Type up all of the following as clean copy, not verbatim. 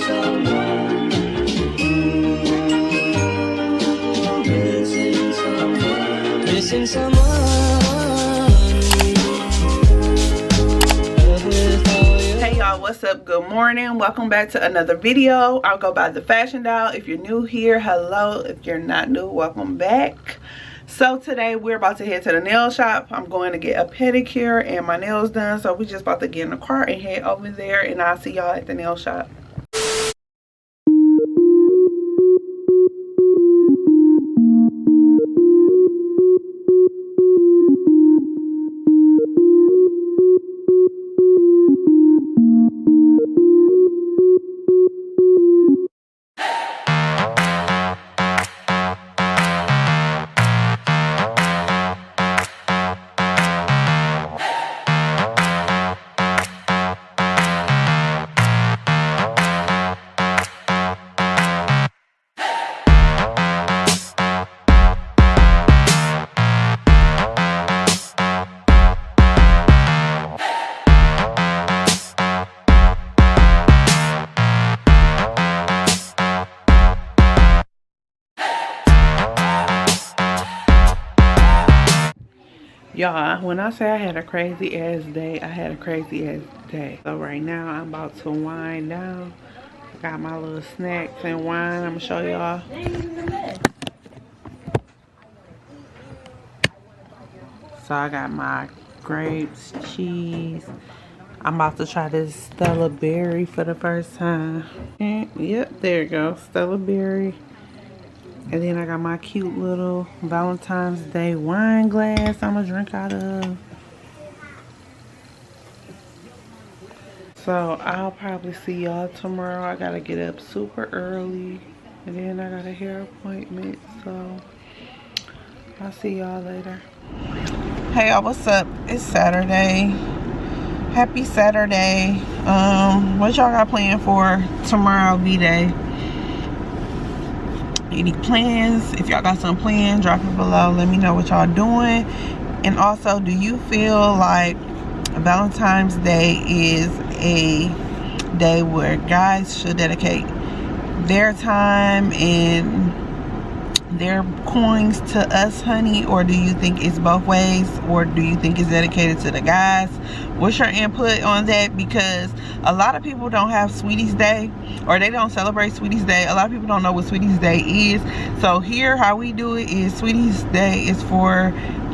someone. Missing someone. Missing someone. Hey y'all, what's up? Good morning. Welcome back to another video. I'll go by the Fashion Doll. If you're new here, hello. If you're not new, welcome back. So today we're about to head to the nail shop. I'm going to get a pedicure and my nails done. So we're just about to get in the car and head over there, and I'll see y'all at the nail shop. Y'all, when I say I had a crazy ass day, I had a crazy ass day. So right now I'm about to wind down. I got my little snacks and wine. I'm gonna show y'all. So I got my grapes, cheese. I'm about to try this Stella Berry for the first time. And, yep, there you go, Stella Berry. And then I got my cute little Valentine's Day wine glass I'm gonna drink out of. So I'll probably see y'all tomorrow. I gotta get up super early. And then I got a hair appointment. So I'll see y'all later. Hey y'all, what's up? It's Saturday. Happy Saturday. What y'all got planned for tomorrow, V-Day? Any plans? If y'all got some plans, drop it below. Let me know what y'all doing. And also, do you feel like Valentine's Day is a day where guys should dedicate their time and their coins to us, honey? Or do you think it's both ways? Or do you think it's dedicated to the guys? What's your input on that? Because a lot of people don't have Sweeties Day, or they don't celebrate Sweeties Day. A lot of people don't know what Sweeties Day is. So here, how we do it is Sweeties Day is for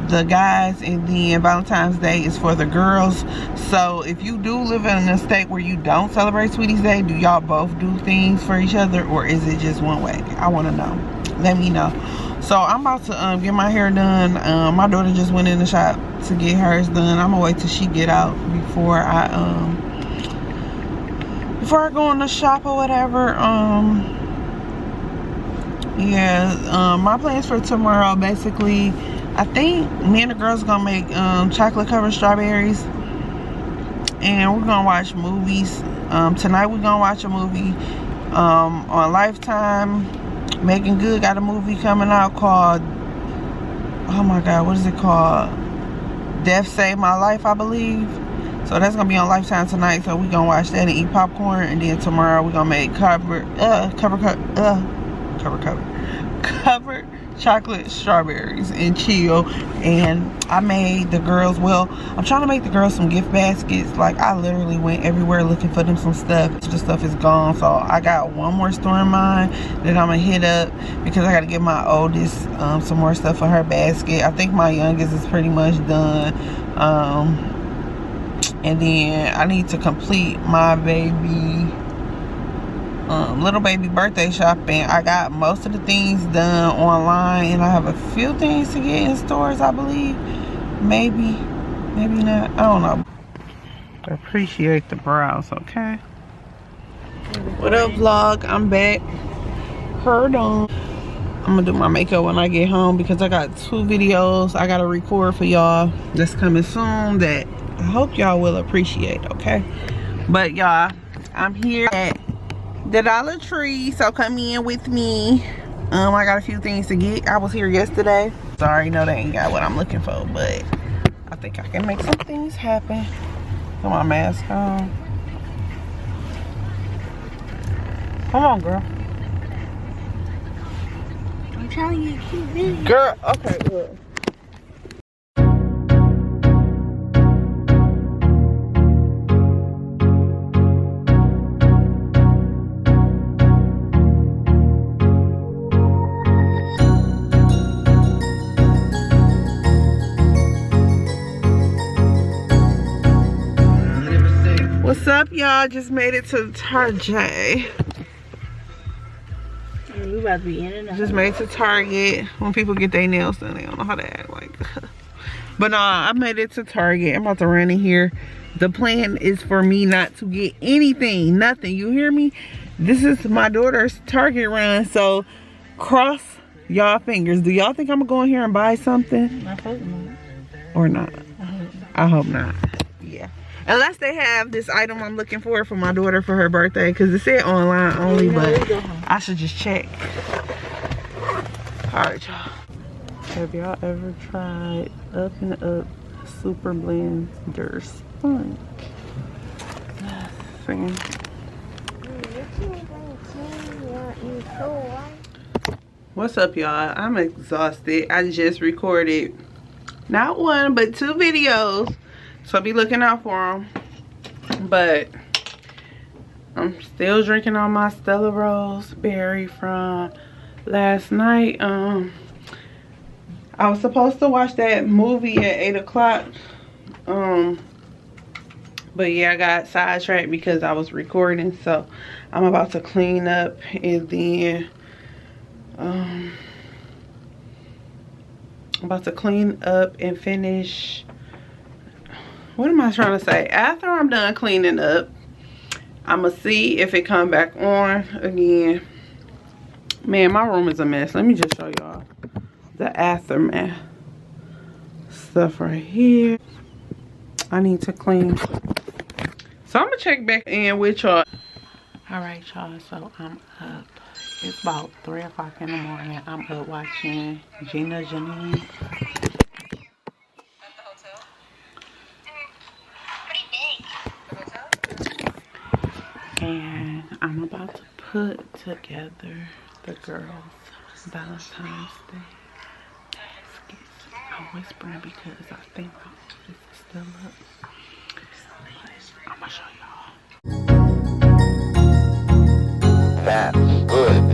the guys, and then Valentine's Day is for the girls. So if you do live in a state where you don't celebrate Sweeties Day, do y'all both do things for each other, or is it just one way? I want to know. Let me know. So I'm about to get my hair done. My daughter just went in the shop to get hers done. I'm gonna wait till she get out before I go in the shop or whatever. My plans for tomorrow, basically, I think me and the girls gonna make chocolate covered strawberries, and we're gonna watch movies. Tonight we're gonna watch a movie on Lifetime. Megan Good got a movie coming out called, oh my god, what is it called? Death Saved My Life, I believe. So that's gonna be on Lifetime tonight. So we gonna watch that and eat popcorn, and then tomorrow we gonna make covered chocolate strawberries and chill. And I made the girls, well, I'm trying to make the girls some gift baskets. Like, I literally went everywhere looking for them some stuff. The stuff is gone, so I got one more store in mind that I'm gonna hit up, because I gotta give my oldest some more stuff for her basket. I think my youngest is pretty much done. And then I need to complete my baby little baby birthday shopping. I got most of the things done online, and I have a few things to get in stores, I believe. Maybe not, I don't know. Appreciate the browse, okay? What up, vlog? I'm back. Heard on. I'm gonna do my makeup when I get home, because I got 2 videos I gotta record for y'all that's coming soon that I hope y'all will appreciate, okay? But y'all, I'm here at the Dollar Tree, so come in with me. I got a few things to get. I was here yesterday, so I already know they ain't got what I'm looking for, but I think I can make some things happen. Put my mask on. Come on, girl. I'm trying to get a cute video. Girl, okay, look. What's up, y'all? Just made it to Target. We about to be in and out. Just made it to Target. When people get their nails done, they don't know how to act like. But I made it to Target. I'm about to run in here. The plan is for me not to get anything, nothing. You hear me? This is my daughter's Target run, so cross y'all fingers. Do y'all think I'm gonna go in here and buy something? I hope not. Or not? I hope not. Yeah. Unless they have this item I'm looking for my daughter for her birthday, because it said online only, but I should just check. Alright, y'all. Have y'all ever tried Up and Up Super Blender Sponge? What's up, y'all? I'm exhausted. I just recorded not one, but 2 videos. So be looking out for them. But I'm still drinking on my Stella Rose Berry from last night. I was supposed to watch that movie at 8 o'clock. But yeah, I got sidetracked because I was recording. So I'm about to clean up and then I'm about to clean up and finish. What am I trying to say? After I'm done cleaning up, I'm gonna see if it come back on again. Man, my room is a mess. Let me just show y'all the aftermath stuff right here. I need to clean. So I'm gonna check back in with y'all. All right, y'all, so I'm up. It's about 3 o'clock in the morning. I'm up watching Gina Janine. And I'm about to put together the girls' Valentine's Day baskets. I'm whispering because I think my office is still up. But I'm gonna show y'all. That's good.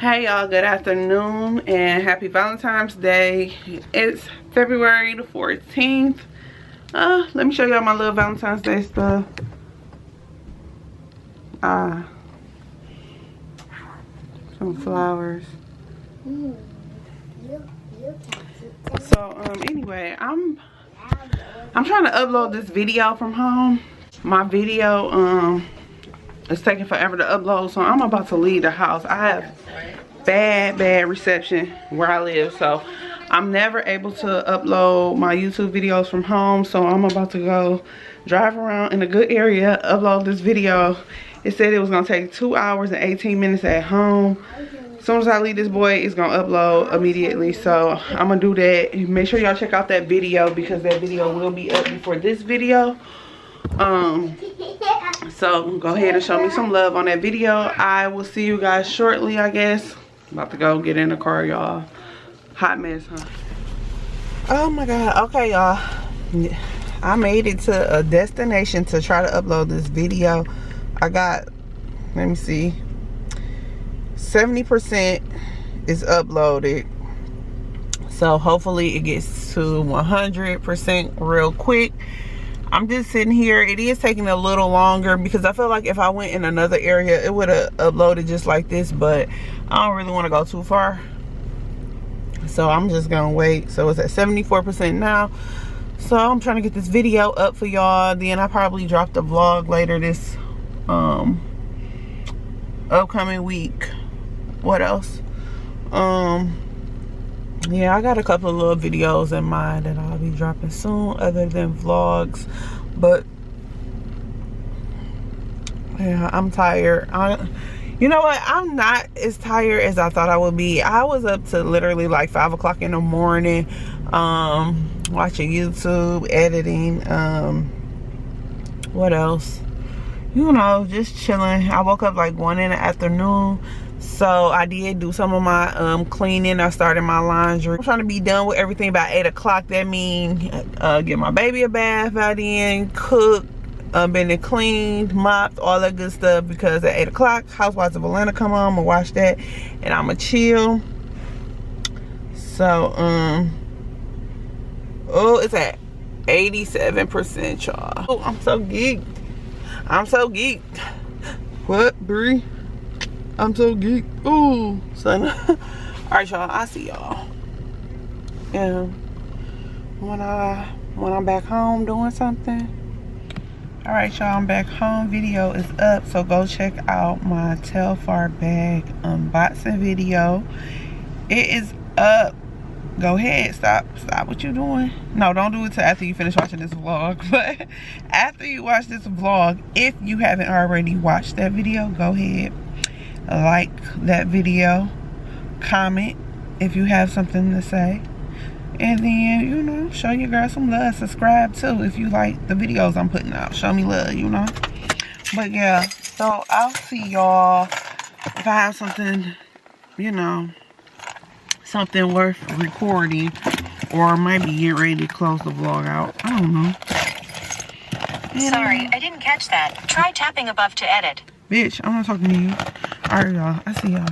Hey y'all, good afternoon and happy Valentine's Day. It's February the 14th. Let me show y'all my little Valentine's Day stuff. Some flowers. So anyway, I'm trying to upload this video from home. My video it's taking forever to upload, so I'm about to leave the house. I have bad reception where I live, so I'm never able to upload my YouTube videos from home. So I'm about to go drive around in a good area, upload this video. It said it was gonna take 2 hours and 18 minutes at home. As soon as I leave this boy, it's gonna upload immediately. So I'm gonna do that. Make sure y'all check out that video because that video will be up before this video. So go ahead and show me some love on that video. I will see you guys shortly, I guess. About to go get in the car, y'all. Hot mess, huh? Oh my god. Okay, y'all, I made it to a destination to try to upload this video. I got, let me see, 70% is uploaded. So hopefully it gets to 100% real quick. I'm just sitting here. It is taking a little longer because I feel like if I went in another area, it would have uploaded just like this, but I don't really want to go too far. So I'm just gonna wait. So it's at 74% now. So I'm trying to get this video up for y'all. Then I probably drop the vlog later this upcoming week. What else? Yeah, I got a couple of little videos in mind that I'll be dropping soon other than vlogs. But yeah, I'm tired. You know what? I'm not as tired as I thought I would be. I was up to literally like 5 o'clock in the morning, watching YouTube, editing, what else? You know, just chilling. I woke up like 1 in the afternoon. So I did do some of my cleaning. I started my laundry. I'm trying to be done with everything by 8 o'clock. That means get my baby a bath by then, cook, been cleaned, mopped, all that good stuff, because at 8 o'clock Housewives of Atlanta come on. I'm gonna watch that and I'ma chill. So oh, it's at 87%, y'all. Oh, I'm so geeked. I'm so geeked. What, Bree? I'm so geeked. Ooh, son. All right, y'all. I see y'all. Yeah. When I'm back home doing something. All right, y'all. I'm back home. Video is up, so go check out my Telfar bag unboxing video. It is up. Go ahead. Stop what you're doing. No, don't do it till after you finish watching this vlog. But after you watch this vlog, if you haven't already watched that video, go ahead, like that video, comment if you have something to say, and then, you know, show your girl some love. Subscribe too if you like the videos I'm putting out. Show me love, you know. But yeah, so I'll see y'all if I have something, you know, something worth recording, or I might be getting ready to close the vlog out. I don't know. Sorry, I didn't catch that. Try tapping above to edit. Bitch, I'm not talking to you. Alright, y'all. I see y'all.